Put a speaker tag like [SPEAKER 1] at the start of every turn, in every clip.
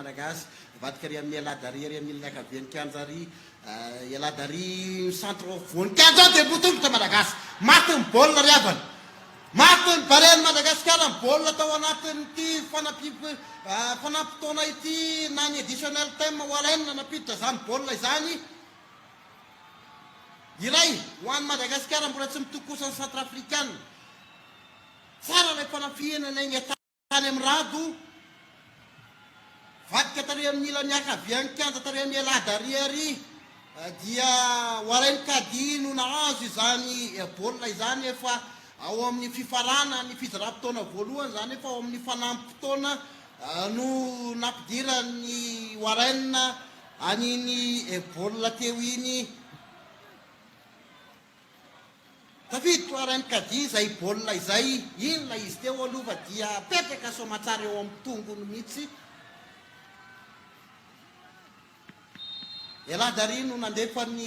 [SPEAKER 1] Malagasy vadika ry amin'ny aladary ry amin'ny akaveny Kianjary aladary centre voninkazo dia botongotra Malagasy maty ny baolina ry avana maty ny bareny Madagasikara ny baolina tao anatin'ity fanampitoana ity na ny additionnel time warren napiditra zany baolina izany iray ho an'ny Madagasikara mbola tsy mitokosany centrafricaine tsara ilay fanafiana ilay ny tany amin'ny rado vadika tare amin'ny ilany akaviany Kianja tare amin'ny aladary ary dia warren kadi no nahazo izany baolina izany efa ao amin'ny fifarana ny fizaram-potoana voalohany zany efa ao amin'ny fanampitoana no nampidira-ny warren aniny baolina teo iny tafiditra warren kadi izay baolina izay inona izy teo aloha dia petraka somatsara eo amin'ny tongony mihitsy aladary no nandefa ny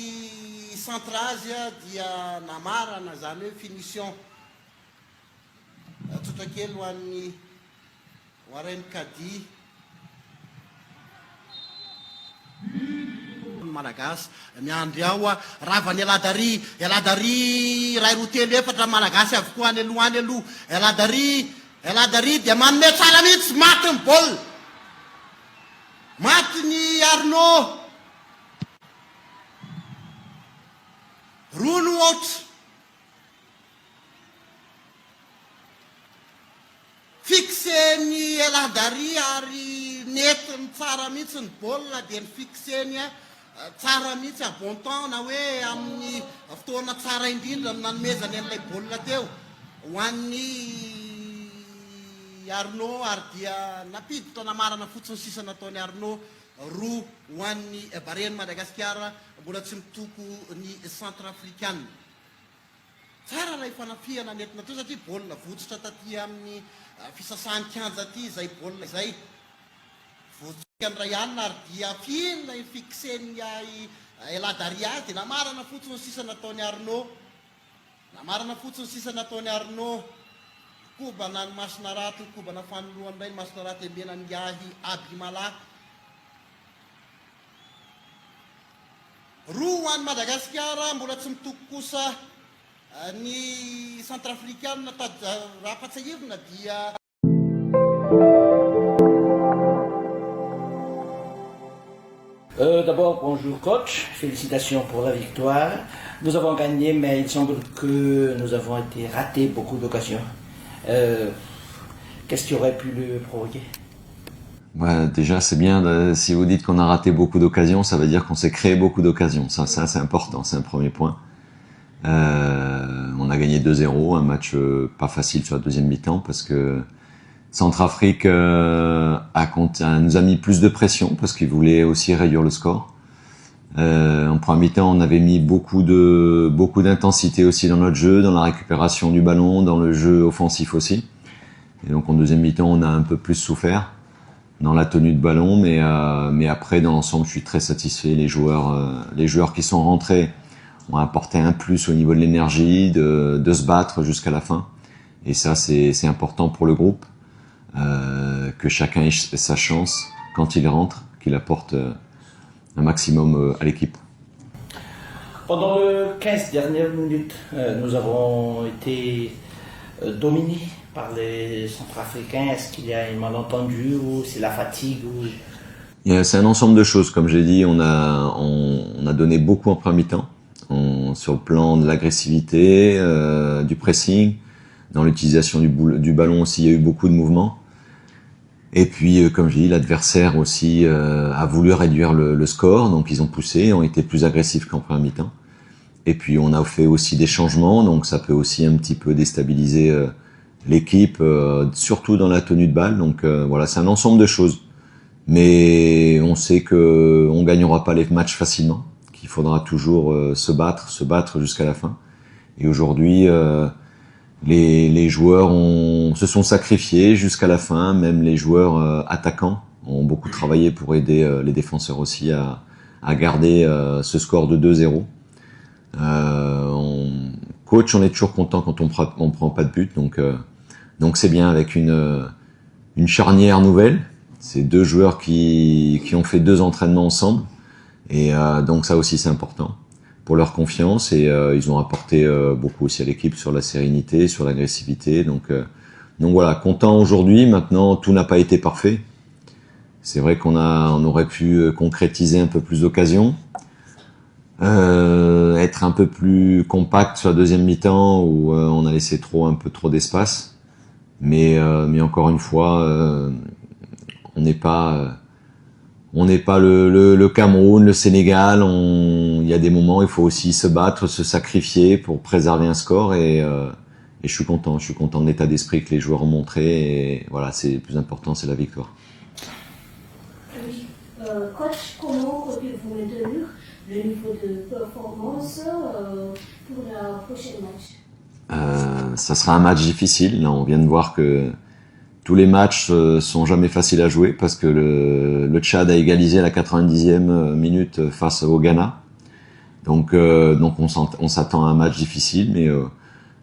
[SPEAKER 1] centrage dia namarana zany hoe finition tsotra kely ho an'ny warren kadi Malagasy miandry ao ravany aladary ray roa telo efatra Malagasy avokoa any aloha aladary dia manome tsara mihitsy maty ny baolina maty ny Arnaud roa no oatra fixeny aladary ary netiny tsara mihitsy ny baolina dia ny fixeny tsara mihitsy à bon temps na hoe amin'ny fotoana tsara indrindra nanomezany an'ilay baolina teo ho an'ny Arnaud ary dia napiditra namarana fotsiny sisa nataony Arnaud roa ho an'ny bareny Madagasikara mbola tsy mitoko ny centrafricaine tsara ilay fanafiana nentina teo satria baolina votsitra taty amin'ny fisasany Kianja ty izay baolina izay votsika ny ray alina ary dia finona fixeny aladary azy dia namarana fotsiny sisa nataony Arnaud kobana ny masina raty kobana fanoloany ray ny masina raty embena ny ahy Abimala roa ho an'ny Madagasikara mbola tsy mitoko kosa ny centrafricaine raha patsahivina dia
[SPEAKER 2] D'abord, bonjour coach, félicitations pour la victoire. Nous avons gagné, mais il semble que nous avons été ratés beaucoup d'occasions. Qu'est-ce qui aurait pu le provoquer?
[SPEAKER 3] Ouais, déjà, c'est bien, si vous dites qu'on a raté beaucoup d'occasions, ça veut dire qu'on s'est créé beaucoup d'occasions. Ça c'est important, c'est un premier point. On a gagné 2-0, un match pas facile sur la deuxième mi-temps parce que Centrafrique nous a mis plus de pression parce qu'il voulait aussi réduire le score. En première mi-temps, on avait mis beaucoup d'intensité aussi dans notre jeu, dans la récupération du ballon, dans le jeu offensif aussi. Et donc en deuxième mi-temps, on a un peu plus souffert dans la tenue de ballon, mais après dans l'ensemble, je suis très satisfait. Les joueurs qui sont rentrés ont apporté un plus au niveau de l'énergie, de se battre jusqu'à la fin. Et ça, c'est important pour le groupe. Que chacun ait sa chance quand il rentre, qu'il apporte un maximum à l'équipe.
[SPEAKER 2] Pendant les 15 dernières minutes, nous avons été dominés par les Centrafricains. Est-ce qu'il y a un malentendu ou c'est la fatigue
[SPEAKER 3] C'est un ensemble de choses. Comme j'ai dit, on a donné beaucoup en première mi-temps, sur le plan de l'agressivité, du pressing, dans l'utilisation du ballon aussi, il y a eu beaucoup de mouvements. Et puis, comme je dis, l'adversaire aussi a voulu réduire le score, donc ils ont poussé, ont été plus agressifs qu'en première mi-temps. Et puis, on a fait aussi des changements, donc ça peut aussi un petit peu déstabiliser l'équipe, surtout dans la tenue de balle. Donc voilà, c'est un ensemble de choses. Mais on sait que on gagnera pas les matchs facilement, qu'il faudra toujours se battre jusqu'à la fin. Et aujourd'hui, les joueurs se sont sacrifiés jusqu'à la fin, même les joueurs attaquants ont beaucoup travaillé pour aider les défenseurs aussi à garder ce score de 2-0. Coach, on est toujours content quand on prend pas de but, donc c'est bien avec une charnière nouvelle. C'est 2 joueurs qui ont fait 2 entraînements ensemble. Et donc ça aussi c'est important pour leur confiance. Et ils ont apporté beaucoup aussi à l'équipe sur la sérénité, sur l'agressivité. Donc voilà, content aujourd'hui. Maintenant, tout n'a pas été parfait. C'est vrai on aurait pu concrétiser un peu plus d'occasions. Être un peu plus compact sur la deuxième mi-temps où on a laissé un peu trop d'espace. Mais encore une fois, on n'est pas le Cameroun, le Sénégal. Il y a des moments, il faut aussi se battre, se sacrifier pour préserver un score. Et je suis content de l'état d'esprit que les joueurs ont montré. Et voilà, c'est le plus important, c'est la victoire.
[SPEAKER 4] Oui. Coach, comment comptez-vous maintenir le niveau de performance pour la prochaine match?
[SPEAKER 3] Ça sera un match difficile. Là, on vient de voir que tous les matchs sont jamais faciles à jouer parce que le Tchad a égalisé à la 90e minute face au Ghana. Donc on s'attend à un match difficile, mais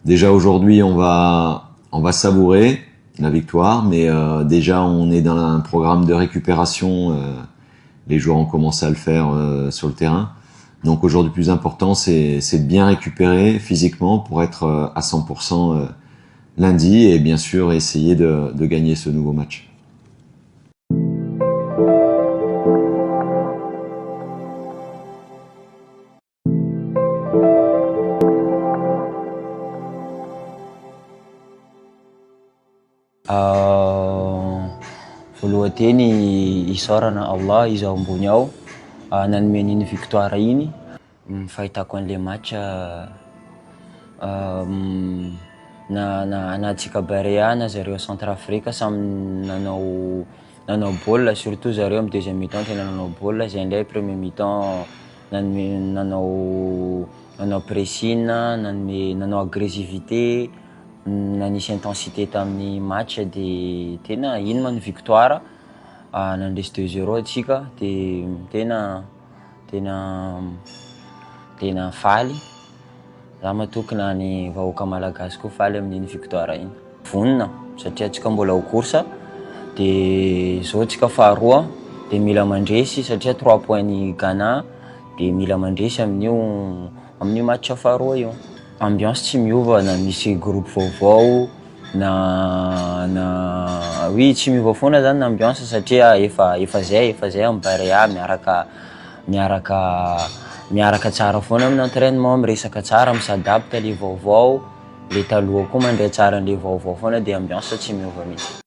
[SPEAKER 3] déjà aujourd'hui on va savourer la victoire, mais déjà on est dans un programme de récupération. Les joueurs ont commencé à le faire sur le terrain. Donc aujourd'hui, le plus important, c'est de bien récupérer physiquement pour être à 100% lundi et bien sûr essayer de gagner ce nouveau match.
[SPEAKER 5] Voaloha teny isaorana Allah izy ao ambony ao nanome an'iny victoire iny. Fahitako an'le match na Barea na zareo Centrafrique samy nanao baolina, surtout zareo amin'ny deuxième mi-temps tena nanao baolina. Zay ndray premier mi-temps nanao pressing, nanao agressivité, nanisy intensité tamin'ny match de tena iny ma ny victoire. Nandresy 2-0 atsika de tena faly. Za matoky na ny vahoaka malagasy koa faly amin'iny victoire iny. Vonina satria atsika mbola ho course de zao atsika faharoa de mila mandresy satria 3 points ny Ghana de mila mandresy amin'ny match faharoa io. Ambiance tsy miova na misy groupe vaovao oui tsy miova foana zany ambiance satria efa zay amin'ny Barea miaraka tsara foana amin'ny entraînement, miresaka tsara, misadapte le vaovao, le taloha koa mandray tsara le vaovao foana de ambiance tsy miova mihitsy.